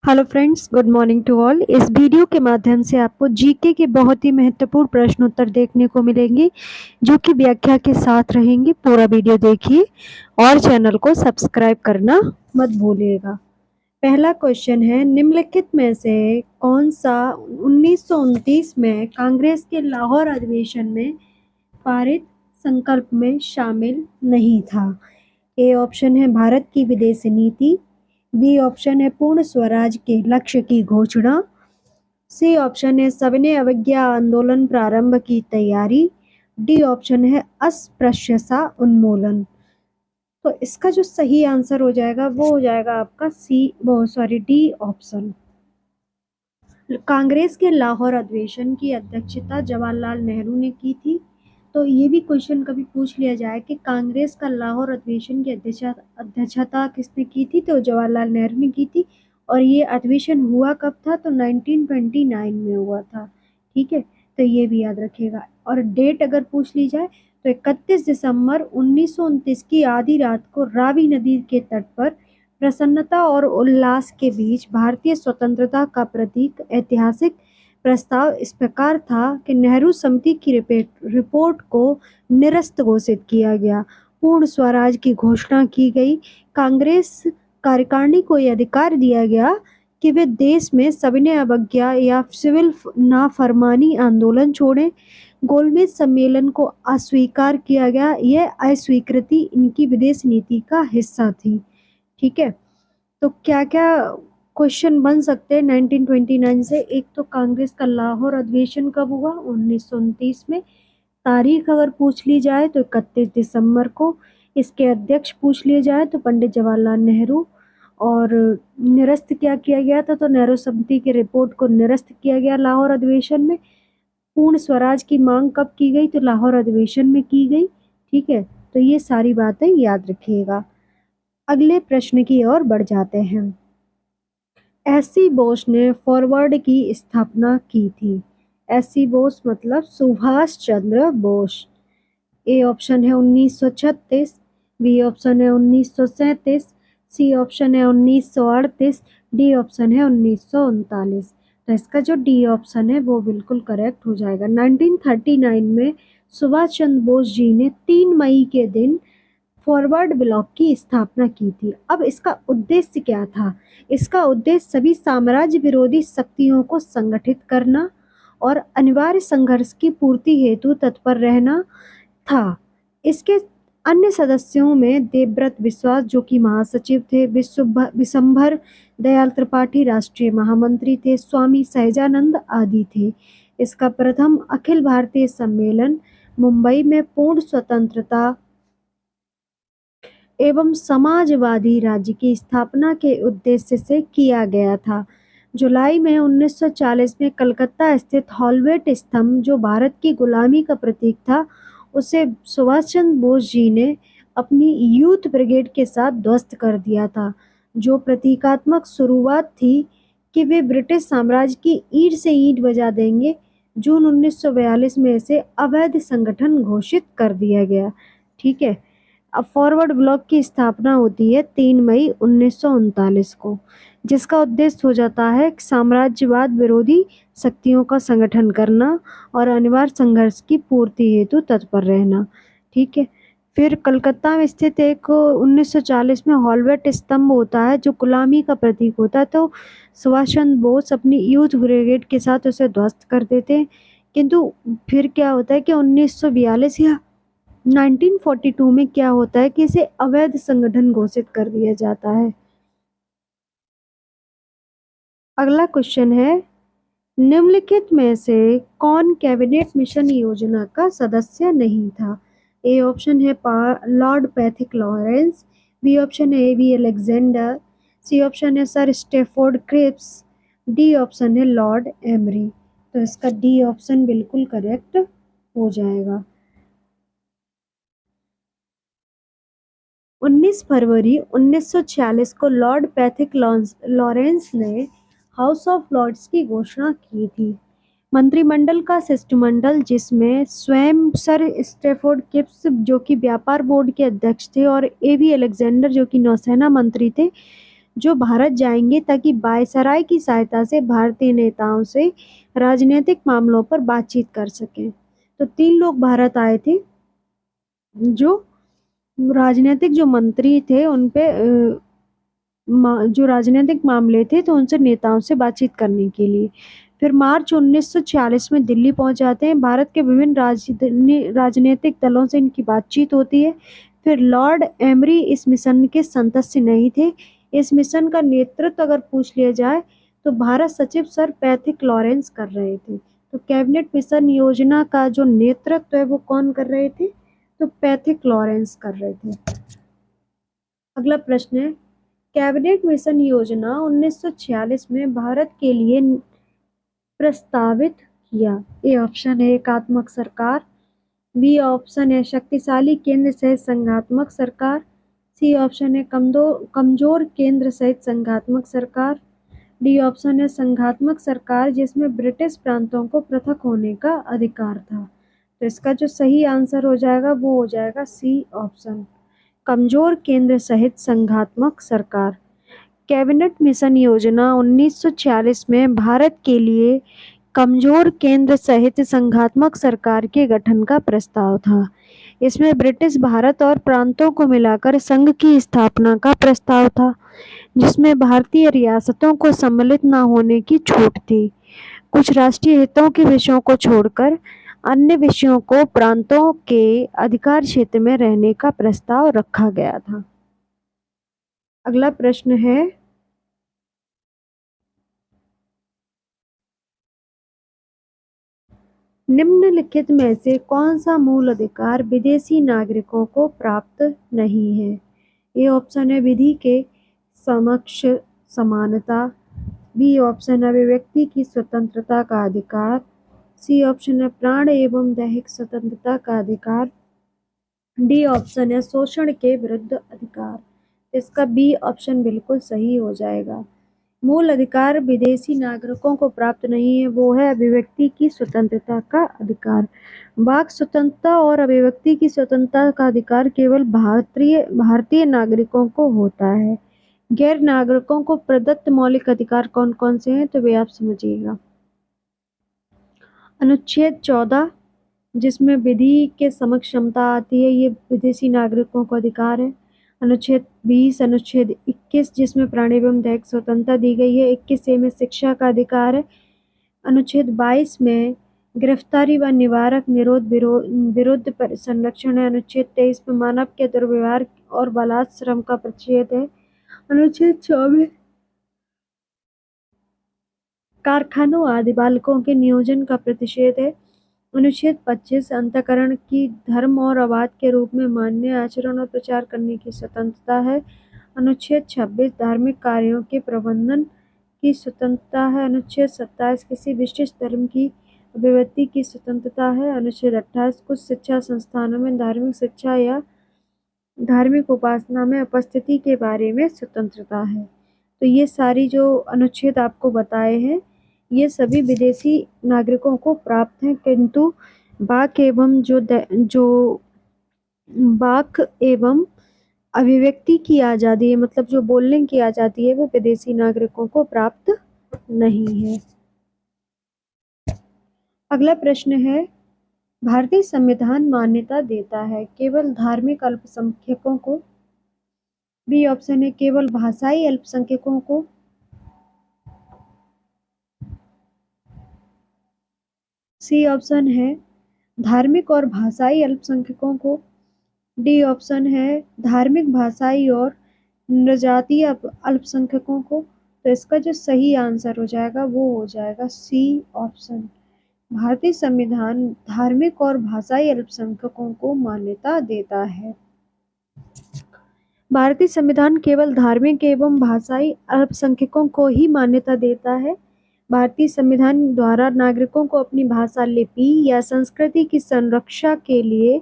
Hello friends, good morning to all. इस वीडियो के माध्यम से आपको जीके के बहुत ही महत्वपूर्ण प्रश्न उत्तर देखने को मिलेंगे, जो कि व्याख्या के साथ रहेंगे। पूरा वीडियो देखिए और चैनल को सब्सक्राइब करना मत भूलिएगा। पहला क्वेश्चन है, निम्नलिखित में से कौन सा 1929 में कांग्रेस के लाहौर अधिवेशन में पारित संकल्प में शामिल नहीं था? ए ऑप्शन है भारत की विदेशी नीति, बी ऑप्शन है पूर्ण स्वराज के लक्ष्य की घोषणा, सी ऑप्शन है सविनय अवज्ञा आंदोलन प्रारंभ की तैयारी, डी ऑप्शन है अस्पृश्यता उन्मूलन। तो इसका जो सही आंसर हो जाएगा वो हो जाएगा आपका डी ऑप्शन। कांग्रेस के लाहौर अधिवेशन की अध्यक्षता जवाहरलाल नेहरू ने की थी। तो ये भी क्वेश्चन कभी पूछ लिया जाए कि कांग्रेस का लाहौर अधिवेशन की अध्यक्षता किसने की थी, तो जवाहरलाल नेहरू ने की थी। और ये अधिवेशन हुआ कब था, तो 1929 में हुआ था। ठीक है, तो ये भी याद रखिएगा। और डेट अगर पूछ ली जाए तो 31 दिसंबर 1929 की आधी रात को रावी नदी के तट पर प्रसन्नता और उल्लास के बीच भारतीय स्वतंत्रता का प्रतीक ऐतिहासिक प्रस्ताव इस प्रकार था कि नेहरू समिति की रिपोर्ट को निरस्त घोषित किया गया, पूर्ण स्वराज की घोषणा की गई। कांग्रेस कार्यकारिणी को यह अधिकार दिया गया कि वे देश में सविनय अवज्ञा या सिविल नाफरमानी आंदोलन छोड़ें। गोलमेज सम्मेलन को अस्वीकार किया गया। यह अस्वीकृति इनकी विदेश नीति का हिस्सा थी। ठीक है, तो क्या क्या क्वेश्चन बन सकते हैं 1929 से? एक तो कांग्रेस का लाहौर अधिवेशन कब हुआ, 1929 में। तारीख अगर पूछ ली जाए तो 31 दिसंबर को। इसके अध्यक्ष पूछ लिए जाए तो पंडित जवाहरलाल नेहरू। और निरस्त क्या किया गया था, तो नेहरू समिति की रिपोर्ट को निरस्त किया गया लाहौर अधिवेशन में। पूर्ण स्वराज की मांग कब की गई, तो लाहौर अधिवेशन में की गई। ठीक है, तो ये सारी बातें याद रखिएगा। अगले प्रश्न की ओर बढ़ जाते हैं। एससी बोस ने फॉरवर्ड की स्थापना की थी। एससी बोस मतलब सुभाष चंद्र बोस। ए ऑप्शन है 1936, बी ऑप्शन है 1937, सी ऑप्शन है 1938, डी ऑप्शन है 1939। तो इसका जो डी ऑप्शन है वो बिल्कुल करेक्ट हो जाएगा। 1939 में सुभाष चंद्र बोस जी ने 3 मई के दिन फॉरवर्ड ब्लॉक की स्थापना की थी। अब इसका उद्देश्य क्या था? इसका उद्देश्य सभी साम्राज्य विरोधी शक्तियों को संगठित करना और अनिवार्य संघर्ष की पूर्ति हेतु तत्पर रहना था। इसके अन्य सदस्यों में देवव्रत विश्वास जो कि महासचिव थे, विशंभर दयाल त्रिपाठी राष्ट्रीय महामंत्री थे, स्वामी सहजानंद आदि थे। इसका प्रथम अखिल भारतीय सम्मेलन मुंबई में पूर्ण स्वतंत्रता एवं समाजवादी राज्य की स्थापना के उद्देश्य से किया गया था। जुलाई में 1940 में कलकत्ता स्थित हॉलवेट स्तंभ जो भारत की गुलामी का प्रतीक था, उसे सुभाष चंद्र बोस जी ने अपनी यूथ ब्रिगेड के साथ ध्वस्त कर दिया था, जो प्रतीकात्मक शुरुआत थी कि वे ब्रिटिश साम्राज्य की ईंट से ईंट बजा देंगे। जून 1942 में इसे अवैध संगठन घोषित कर दिया गया। ठीक है, अब फॉरवर्ड ब्लॉक की स्थापना होती है 3 मई 1939 को, जिसका उद्देश्य हो जाता है साम्राज्यवाद विरोधी शक्तियों का संगठन करना और अनिवार्य संघर्ष की पूर्ति हेतु तत्पर रहना। ठीक है, फिर कलकत्ता में स्थित एक 1940 में हॉलवेट स्तंभ होता है जो गुलामी का प्रतीक होता है। तो सुभाष चंद्र बोस अपनी यूथ ब्रिगेड के साथ उसे ध्वस्त कर देते हैं। किंतु फिर क्या होता है कि 1942 या 1942 में क्या होता है कि इसे अवैध संगठन घोषित कर दिया जाता है। अगला क्वेश्चन है, निम्नलिखित में से कौन कैबिनेट मिशन योजना का सदस्य नहीं था? ए ऑप्शन है Lord Pethick Lawrence, B option है एवी अलेक्जेंडर, सी ऑप्शन है Sir Stafford Cripps, D option है लॉर्ड एमरी। तो इसका डी ऑप्शन बिल्कुल करेक्ट हो जाएगा। 19 फरवरी 1946 को लॉर्ड पैथिक लॉरेंस ने हाउस ऑफ लॉर्ड्स की घोषणा की थी। मंत्रिमंडल का शिष्टमंडल, जिसमें स्वयं सर स्टेफोर्ड किप्स जो कि व्यापार बोर्ड के अध्यक्ष थे और एवी अलेक्जेंडर जो कि नौसेना मंत्री थे, जो भारत जाएंगे ताकि वायसराय की सहायता से भारतीय नेताओं से राजनीतिक मामलों पर बातचीत कर सकें। तो 3 लोग भारत आए थे, जो राजनीतिक जो मंत्री थे उन पे जो राजनीतिक मामले थे तो उनसे नेताओं से बातचीत करने के लिए। फिर मार्च 1946 में दिल्ली पहुंच जाते हैं। भारत के विभिन्न राजनीतिक दलों से इनकी बातचीत होती है। फिर लॉर्ड एमरी इस मिशन के सदस्य नहीं थे। इस मिशन का नेतृत्व अगर पूछ लिया जाए तो भारत सचिव सर पैथिक लॉरेंस कर रहे थे। तो कैबिनेट मिशन योजना का जो नेतृत्व है वो कौन कर रहे थे? तो पैथिक लॉरेंस कर रहे थे। अगला प्रश्न है, कैबिनेट मिशन योजना 1946 में भारत के लिए प्रस्तावित किया। ए ऑप्शन है एकात्मक सरकार, बी ऑप्शन है शक्तिशाली केंद्र सहित संघात्मक सरकार, सी ऑप्शन है कमजोर केंद्र सहित संघात्मक सरकार, डी ऑप्शन है संघात्मक सरकार जिसमें ब्रिटिश प्रांतों को पृथक होने का अधिकार था। तो इसका जो सही आंसर हो जाएगा वो हो जाएगा सी ऑप्शन, कमजोर केंद्र सहित संघात्मक सरकार। कैबिनेट मिशन योजना 1946 में भारत के लिए कमजोर केंद्र सहित संघात्मक सरकार के गठन का प्रस्ताव था। इसमें ब्रिटिश भारत और प्रांतों को मिलाकर संघ की स्थापना का प्रस्ताव था, जिसमें भारतीय रियासतों को सम्मिलित न होने की छूट थी। कुछ राष्ट्रीय हितों के विषयों को छोड़कर अन्य विषयों को प्रांतों के अधिकार क्षेत्र में रहने का प्रस्ताव रखा गया था। अगला प्रश्न है, निम्नलिखित में से कौन सा मूल अधिकार विदेशी नागरिकों को प्राप्त नहीं है? ए ऑप्शन है विधि के समक्ष समानता, बी ऑप्शन है अभिव्यक्ति की स्वतंत्रता का अधिकार, सी ऑप्शन है प्राण एवं दैहिक स्वतंत्रता का अधिकार, डी ऑप्शन है शोषण के विरुद्ध अधिकार। इसका बी ऑप्शन बिल्कुल सही हो जाएगा। मूल अधिकार विदेशी नागरिकों को प्राप्त नहीं है, वो है अभिव्यक्ति की स्वतंत्रता का अधिकार। वाक स्वतंत्रता और अभिव्यक्ति की स्वतंत्रता का अधिकार केवल भारतीय नागरिकों को होता है। गैर नागरिकों को प्रदत्त मौलिक अधिकार कौन कौन से हैं तो वे आप समझिएगा। अनुच्छेद 14 जिसमें विधि के समक्ष क्षमता आती है, ये विदेशी नागरिकों को अधिकार है। अनुच्छेद 20, अनुच्छेद 21 जिसमें प्राण एवं दैहिक स्वतंत्रता दी गई है। 21 ए में शिक्षा का अधिकार है। अनुच्छेद 22 में गिरफ्तारी व निवारक विरुद्ध संरक्षण है। अनुच्छेद 23 में मानव के दुर्व्यवहार और बालात श्रम का प्रतिषेध है। अनुच्छेद 24 कारखानों आदि बालकों के नियोजन का प्रतिषेध है। अनुच्छेद 25 अंतःकरण की धर्म और अवाद के रूप में मान्य आचरण और प्रचार करने की स्वतंत्रता है। अनुच्छेद 26 धार्मिक कार्यों के प्रबंधन की स्वतंत्रता है। अनुच्छेद 27 किसी विशिष्ट धर्म की अभिव्यक्ति की स्वतंत्रता है। अनुच्छेद 28 कुछ शिक्षा संस्थानों में धार्मिक शिक्षा या धार्मिक उपासना में उपस्थिति के बारे में स्वतंत्रता है। तो ये सारी जो अनुच्छेद आपको बताए हैं ये सभी विदेशी नागरिकों को प्राप्त हैं, किंतु वाक एवं अभिव्यक्ति की आज़ादी है, मतलब जो बोलने की आज़ादी है वो विदेशी नागरिकों को प्राप्त नहीं है। अगला प्रश्न है, भारतीय संविधान मान्यता देता है केवल धार्मिक अल्पसंख्यकों को, बी ऑप्शन है केवल भाषाई अल्पसंख्यकों को, सी ऑप्शन है धार्मिक और भाषाई अल्पसंख्यकों को, डी ऑप्शन है धार्मिक भाषाई और नृजातीय अल्पसंख्यकों को। तो इसका जो सही आंसर हो जाएगा वो हो जाएगा सी ऑप्शन, भारतीय संविधान धार्मिक और भाषाई अल्पसंख्यकों को मान्यता देता है। भारतीय संविधान केवल धार्मिक एवं भाषाई अल्पसंख्यकों को ही मान्यता देता है। भारतीय संविधान द्वारा नागरिकों को अपनी भाषा, लिपि या संस्कृति की संरक्षा के लिए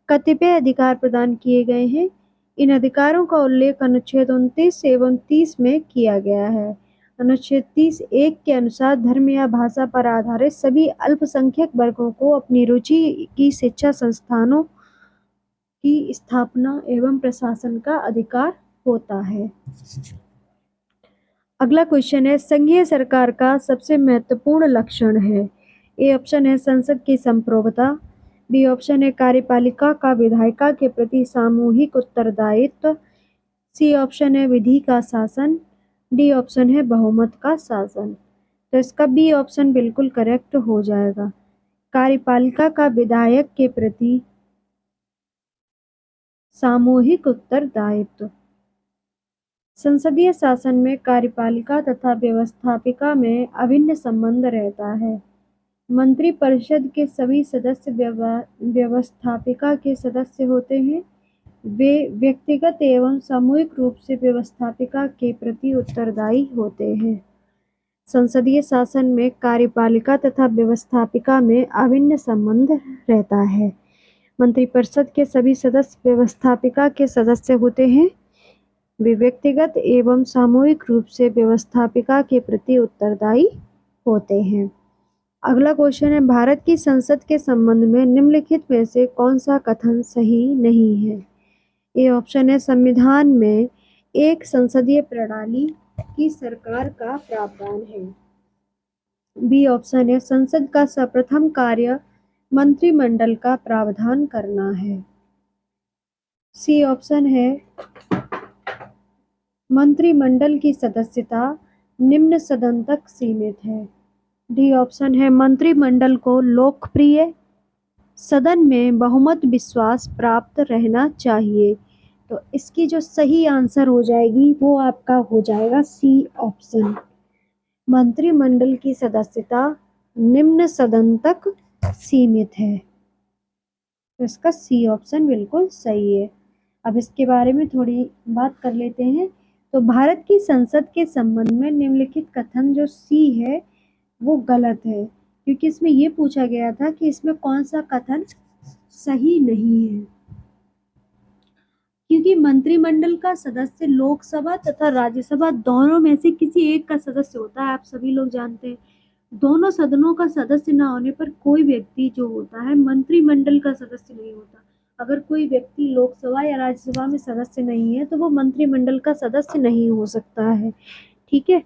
कतिपय अधिकार प्रदान किए गए हैं। इन अधिकारों का उल्लेख अनुच्छेद 29 एवं 30 में किया गया है। अनुच्छेद 30(1) के अनुसार धर्म या भाषा पर आधारित सभी अल्पसंख्यक वर्गों को अपनी रुचि की शिक्षा संस्थानों की स्थापना एवं प्रशासन का अधिकार होता है। अगला क्वेश्चन है, संघीय सरकार का सबसे महत्वपूर्ण लक्षण है। ए ऑप्शन है संसद की संप्रभुता, बी ऑप्शन है कार्यपालिका का विधायिका के प्रति सामूहिक उत्तरदायित्व, सी ऑप्शन है विधि का शासन, डी ऑप्शन है बहुमत का शासन। तो इसका बी ऑप्शन बिल्कुल करेक्ट हो जाएगा। कार्यपालिका का विधायक के प्रति सामूहिक उत्तरदायित्व। संसदीय शासन में कार्यपालिका तथा व्यवस्थापिका में अभिन्न संबंध रहता है। मंत्रिपरिषद के सभी सदस्य व्यवस्थापिका के सदस्य होते हैं। वे व्यक्तिगत एवं सामूहिक रूप से व्यवस्थापिका के प्रति उत्तरदायी होते हैं। संसदीय शासन में कार्यपालिका तथा व्यवस्थापिका में अभिन्न संबंध रहता है। मंत्रिपरिषद के सभी सदस्य व्यवस्थापिका के सदस्य होते हैं। वे व्यक्तिगत एवं सामूहिक रूप से व्यवस्थापिका के प्रति उत्तरदायी होते हैं। अगला क्वेश्चन है, भारत की संसद के संबंध में निम्नलिखित में से कौन सा कथन सही नहीं है। ए ऑप्शन है संविधान में एक संसदीय प्रणाली की सरकार का प्रावधान है, बी ऑप्शन है संसद का सर्वप्रथम कार्य मंत्रिमंडल का प्रावधान करना है, सी ऑप्शन है मंत्रिमंडल की सदस्यता निम्न सदन तक सीमित है, डी ऑप्शन है मंत्रिमंडल को लोकप्रिय सदन में बहुमत विश्वास प्राप्त रहना चाहिए। तो इसकी जो सही आंसर हो जाएगी वो आपका हो जाएगा सी ऑप्शन, मंत्रिमंडल की सदस्यता निम्न सदन तक सीमित है। तो इसका सी ऑप्शन बिल्कुल सही है। अब इसके बारे में थोड़ी बात कर लेते हैं। तो भारत की संसद के संबंध में निम्नलिखित कथन जो सी है वो गलत है, क्योंकि इसमें ये पूछा गया था कि इसमें कौन सा कथन सही नहीं है। क्योंकि मंत्रिमंडल का सदस्य लोकसभा तथा राज्यसभा दोनों में से किसी एक का सदस्य होता है, आप सभी लोग जानते हैं। दोनों सदनों का सदस्य ना होने पर कोई व्यक्ति जो होता है मंत्रिमंडल का सदस्य नहीं होता। अगर कोई व्यक्ति लोकसभा या राज्यसभा में सदस्य नहीं है तो वो मंत्रिमंडल का सदस्य नहीं हो सकता है, ठीक है।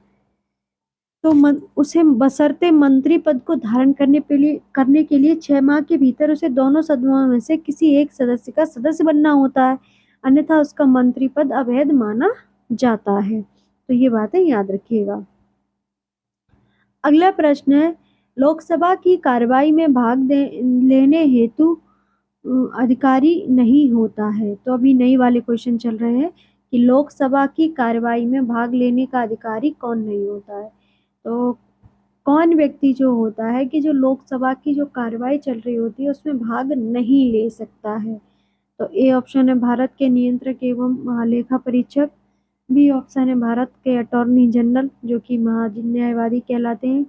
तो उसे बशर्ते मंत्री पद को धारण करने के लिए 6 माह के भीतर उसे दोनों सदनों में से किसी एक सदस्य का सदस्य बनना होता है, अन्यथा उसका मंत्री पद अवैध माना जाता है। तो ये बातें याद रखिएगा। अगला प्रश्न है, लोकसभा की कार्यवाही में भाग लेने हेतु अधिकारी नहीं होता है। तो अभी नई वाले क्वेश्चन चल रहे हैं कि लोकसभा की कार्यवाही में भाग लेने का अधिकारी कौन नहीं होता है। तो कौन व्यक्ति जो होता है कि जो लोकसभा की जो कार्यवाही चल रही होती है उसमें भाग नहीं ले सकता है। तो ए ऑप्शन है भारत के नियंत्रक एवं महालेखा परीक्षक, बी ऑप्शन है भारत के अटॉर्नी जनरल जो कि महान्यायवादी कहलाते हैं,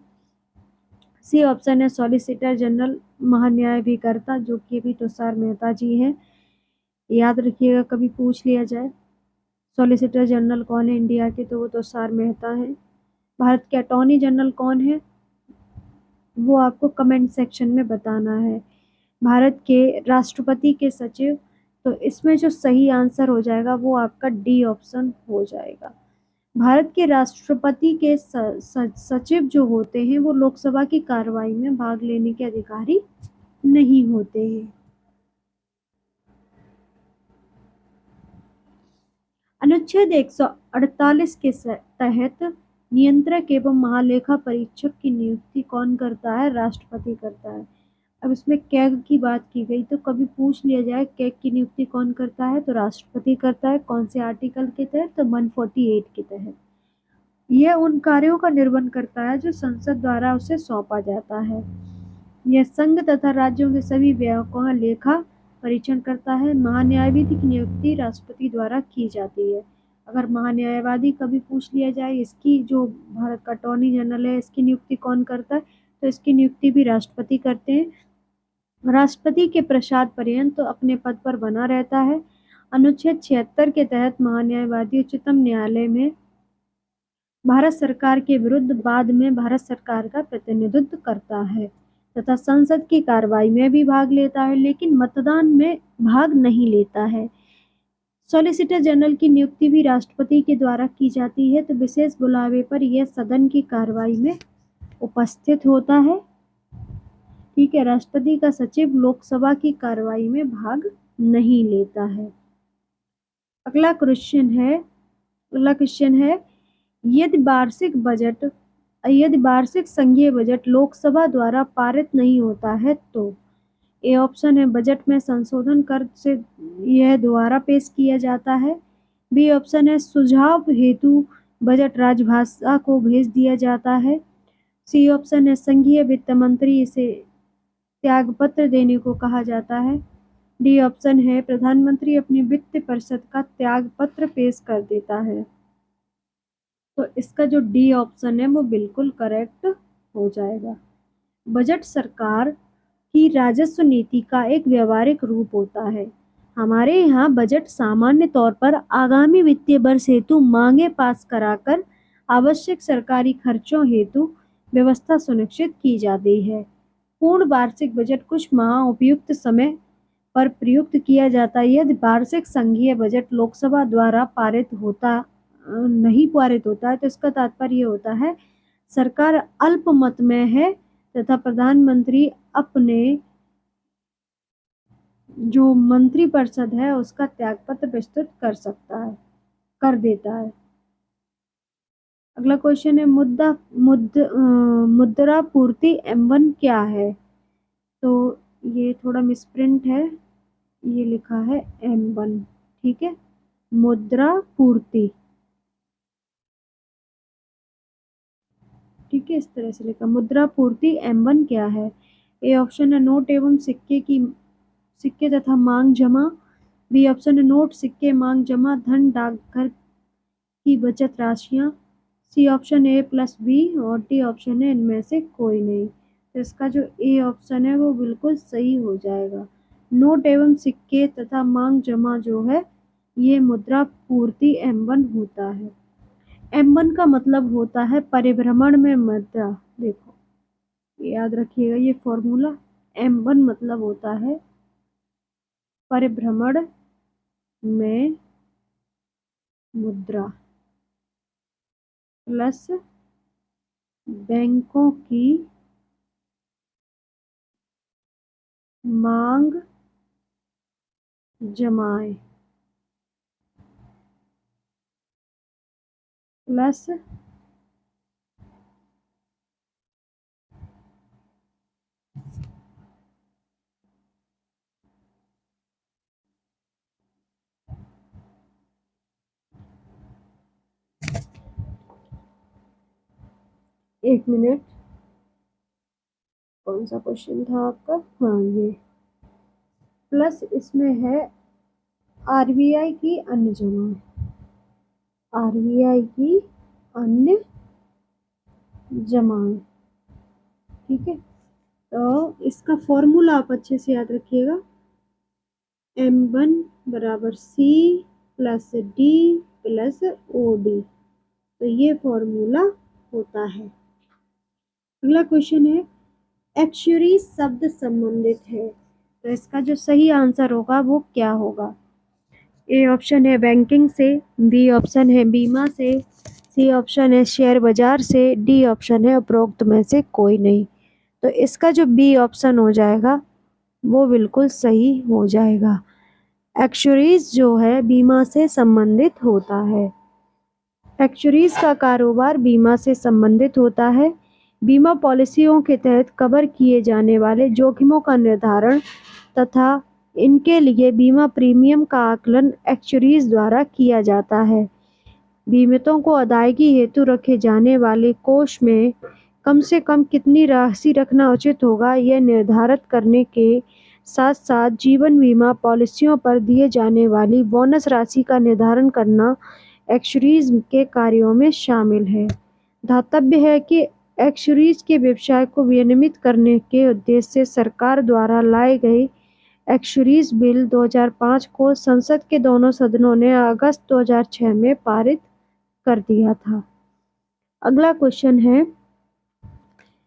सी ऑप्शन है सॉलिसिटर जनरल महान्यायाधिकर्ता जो कि अभी तुषार मेहता जी हैं। याद रखिएगा कभी पूछ लिया जाए सॉलिसिटर जनरल कौन है इंडिया के, तो वो तुषार मेहता हैं। भारत के अटॉर्नी जनरल कौन है वो आपको कमेंट सेक्शन में बताना है। भारत के राष्ट्रपति के सचिव, तो इसमें जो सही आंसर हो जाएगा वो आपका डी ऑप्शन हो जाएगा। भारत के राष्ट्रपति के सचिव जो होते हैं वो लोकसभा की कार्यवाही में भाग लेने के अधिकारी नहीं होते हैं। अनुच्छेद 148 के तहत नियंत्रक एवं महालेखा परीक्षक की नियुक्ति कौन करता है, राष्ट्रपति करता है। अब इसमें कैग की बात की गई तो कभी पूछ लिया जाए कैग की नियुक्ति कौन करता है, तो राष्ट्रपति करता है। कौन से आर्टिकल के तहत, तो 148 के तहत। यह उन कार्यों का निर्वहन करता है जो संसद द्वारा उसे सौंपा जाता है। यह संघ तथा राज्यों के सभी व्ययों का लेखा परीक्षण करता है। महान्यायवादी की नियुक्ति राष्ट्रपति द्वारा की जाती है। अगर महान्यायवादी कभी पूछ लिया जाए इसकी जो भारत का अटॉर्नी जनरल है इसकी नियुक्ति कौन करता है, तो इसकी नियुक्ति भी राष्ट्रपति करते हैं। राष्ट्रपति के प्रसाद पर्यंत तो अपने पद पर बना रहता है। अनुच्छेद 76 के तहत महान्यायवादी उच्चतम न्यायालय में भारत सरकार के विरुद्ध बाद में भारत सरकार का प्रतिनिधित्व करता है तथा संसद की कार्रवाई में भी भाग लेता है, लेकिन मतदान में भाग नहीं लेता है। सॉलिसिटर जनरल की नियुक्ति भी राष्ट्रपति के द्वारा की जाती है, तो विशेष बुलावे पर यह सदन की कार्रवाई में उपस्थित होता है। ठीक है, राष्ट्रपति का सचिव लोकसभा की कार्रवाई में भाग नहीं लेता है। अगला क्वेश्चन है यदि वार्षिक संघीय बजट लोकसभा द्वारा पारित नहीं होता है तो ए ऑप्शन है बजट में संशोधन कर से यह दोबारा पेश किया जाता है। बी ऑप्शन है सुझाव हेतु बजट राजभाषा को भेज दिया जाता है। सी ऑप्शन है संघीय वित्त मंत्री इसे त्यागपत्र देने को कहा जाता है। डी ऑप्शन है प्रधानमंत्री अपनी वित्त परिषद का त्यागपत्र पेश कर देता है। तो इसका जो डी ऑप्शन है वो बिल्कुल करेक्ट हो जाएगा। बजट सरकार की राजस्व नीति का एक व्यवहारिक रूप होता है। हमारे यहाँ बजट सामान्य तौर पर आगामी वित्तीय वर्ष हेतु मांगे पास कराकर आवश्यक सरकारी खर्चों हेतु व्यवस्था सुनिश्चित की जाती है। पूर्ण वार्षिक बजट कुछ माह उपयुक्त समय पर प्रयुक्त किया जाता है। यदि वार्षिक संघीय बजट लोकसभा द्वारा नहीं पारित होता है तो इसका तात्पर्य होता है सरकार अल्पमत में है तथा प्रधानमंत्री अपने जो मंत्रिपरिषद है उसका त्यागपत्र प्रस्तुत कर देता है। अगला क्वेश्चन है मुद्रा पूर्ति M1 क्या है? तो ये थोड़ा मिसप्रिंट है, ये लिखा है M1। ठीक है, मुद्रा पूर्ति, ठीक है, इस तरह से लिखा मुद्रा पूर्ति M1 क्या है? ए ऑप्शन है नोट एवं सिक्के तथा मांग जमा। बी ऑप्शन है नोट सिक्के मांग जमा धन डाकघर की बचत राशियां। C option A plus B और डी ऑप्शन है इनमें से कोई नहीं। तो इसका जो ए ऑप्शन है वो बिल्कुल सही हो जाएगा। नोट एवं सिक्के तथा मांग जमा जो है ये मुद्रा पूर्ति M1 होता है। M1 का मतलब होता है परिभ्रमण में मुद्रा। देखो याद रखिएगा ये फॉर्मूला, M1 मतलब होता है परिभ्रमण में मुद्रा प्लस बैंकों की मांग जमाएं प्लस एक मिनट, कौन सा क्वेश्चन था आपका? हाँ ये प्लस इसमें है आरबीआई की अन्य जमा, आरबीआई की अन्य जमाएं। ठीक है, तो इसका फॉर्मूला आप अच्छे से याद रखिएगा, M1 बराबर C plus D plus OD। तो ये फॉर्मूला होता है। अगला क्वेश्चन है एक्चुअरी शब्द संबंधित है, तो इसका जो सही आंसर होगा वो क्या होगा? ए ऑप्शन है बैंकिंग से, बी ऑप्शन है बीमा से, सी ऑप्शन है शेयर बाजार से, डी ऑप्शन है उपरोक्त में से कोई नहीं। तो इसका जो बी ऑप्शन हो जाएगा वो बिल्कुल सही हो जाएगा। एक्चुअरीज जो है बीमा से संबंधित होता है। एक्चुअरीज का कारोबार बीमा से संबंधित होता है। बीमा पॉलिसियों के तहत कवर किए जाने वाले जोखिमों का निर्धारण तथा इनके लिए बीमा प्रीमियम का आकलन एक्चुअरीज द्वारा किया जाता है। बीमितों को अदायगी हेतु रखे जाने वाले कोष में कम से कम कितनी राशि रखना उचित होगा यह निर्धारित करने के साथ साथ जीवन बीमा पॉलिसियों पर दिए जाने वाली बोनस राशि का निर्धारण करना एक्चुअरीज के कार्यों में शामिल है। ध्यातव्य है कि एक्चुअरीज के व्यवसाय को विनियमित करने के उद्देश्य से सरकार द्वारा लाए गए एक्चुअरीज बिल 2005 को संसद के दोनों सदनों ने अगस्त 2006 में पारित कर दिया था। अगला क्वेश्चन है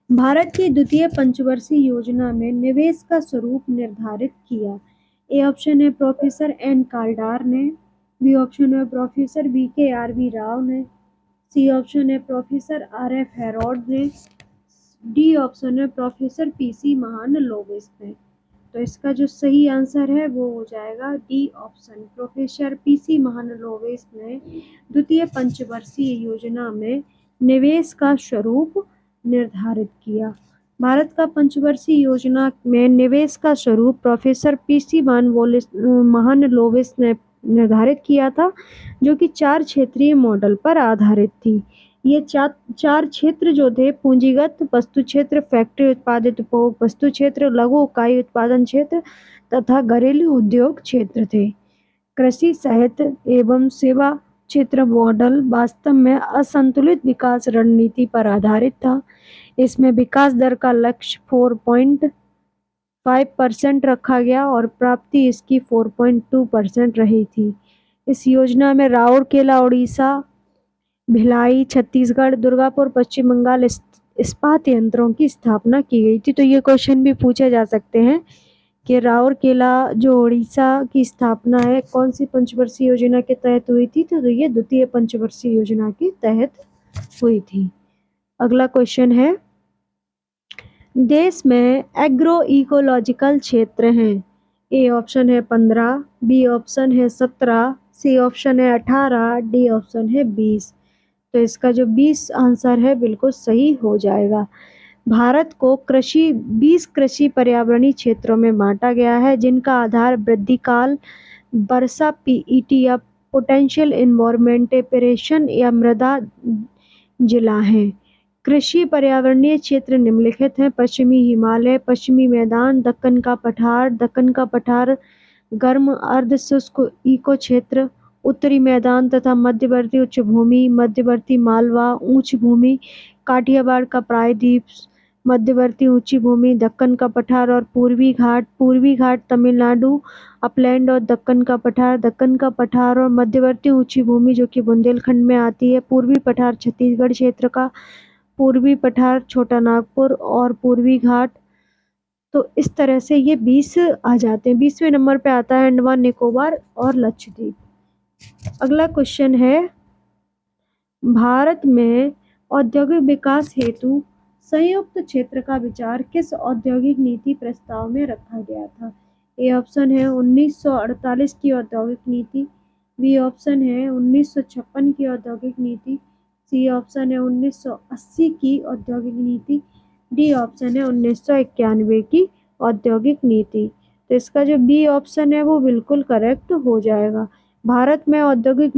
भारत की द्वितीय पंचवर्षीय योजना में निवेश का स्वरूप निर्धारित किया। ए ऑप्शन है प्रोफेसर एन कार्डार ने, बी ऑप्शन है प्रोफेसर BKRV राव ने, सी ऑप्शन है प्रोफेसर RF हेरोल्ड ने, डी ऑप्शन है प्रोफेसर PC महालनोबिस ने। तो इसका जो सही आंसर है वो हो जाएगा D option, professor PC Mahalanobis ने द्वितीय पंचवर्षीय योजना में निवेश का स्वरूप निर्धारित किया। भारत का पंचवर्षीय योजना में निवेश का स्वरूप प्रोफेसर PC महालनोबिस ने निर्धारित किया था, जो कि 4 क्षेत्रीय मॉडल पर आधारित थी। ये चार क्षेत्र जो थे पूंजीगत वस्तु क्षेत्र, फैक्ट्री उत्पादित उपभोग वस्तु क्षेत्र, लघु इकाई उत्पादन क्षेत्र तथा घरेलू उद्योग क्षेत्र थे। कृषि साहित्य एवं सेवा क्षेत्र मॉडल वास्तव में असंतुलित विकास रणनीति पर आधारित था। इसमें विकास दर का लक्ष्य 4.5% रखा गया और प्राप्ति इसकी 4.2% रही थी। इस योजना में राउरकेला उड़ीसा, भिलाई छत्तीसगढ़, दुर्गापुर पश्चिम बंगाल इस्पात यंत्रों की स्थापना की गई थी। तो ये क्वेश्चन भी पूछे जा सकते हैं कि राउरकेला जो उड़ीसा की स्थापना है कौन सी पंचवर्षीय योजना के तहत हुई थी, तो ये द्वितीय पंचवर्षीय योजना के तहत हुई थी। अगला क्वेश्चन है, देश में एग्रो इकोलॉजिकल क्षेत्र हैं। ए ऑप्शन है 15, बी ऑप्शन है 17, सी ऑप्शन है 18, डी ऑप्शन है 20। तो इसका जो 20 आंसर है बिल्कुल सही हो जाएगा। भारत को 20 कृषि पर्यावरणीय क्षेत्रों में बांटा गया है, जिनका आधार वृद्धिकाल, वर्षा पीईटी या पोटेंशियल इन्वायरमेंटेशन या मृदा जिला है। कृषि पर्यावरणीय क्षेत्र निम्नलिखित हैं: पश्चिमी हिमालय, पश्चिमी मैदान, दक्कन का पठार गर्म अर्ध शुष्क इको क्षेत्र, उत्तरी मैदान तथा मध्यवर्ती उच्च भूमि, मध्यवर्ती मालवा उच्च भूमि, काठियावाड़ का प्रायद्वीप, मध्यवर्ती ऊंची भूमि, दक्कन का पठार और पूर्वी घाट तमिलनाडु, अपलैंड और दक्कन का पठार और मध्यवर्ती ऊंची भूमि जो कि बुंदेलखंड में आती है, पूर्वी पठार छत्तीसगढ़ क्षेत्र का, पूर्वी पठार छोटा नागपुर और पूर्वी घाट। तो इस तरह से ये 20 आ जाते हैं। 20वें नंबर पे आता है अंडमान निकोबार और लक्षद्वीप। अगला क्वेश्चन है, भारत में औद्योगिक विकास हेतु संयुक्त क्षेत्र का विचार किस औद्योगिक नीति प्रस्ताव में रखा गया था? ए ऑप्शन है 1948 की औद्योगिक नीति, बी ऑप्शन है 1956 की औद्योगिक नीति, सी ऑप्शन है 1980 की औद्योगिक नीति, डी ऑप्शन है 1991 की औद्योगिक नीति। तो इसका जो बी ऑप्शन है वो बिल्कुल करेक्ट हो जाएगा। भारत में औद्योगिक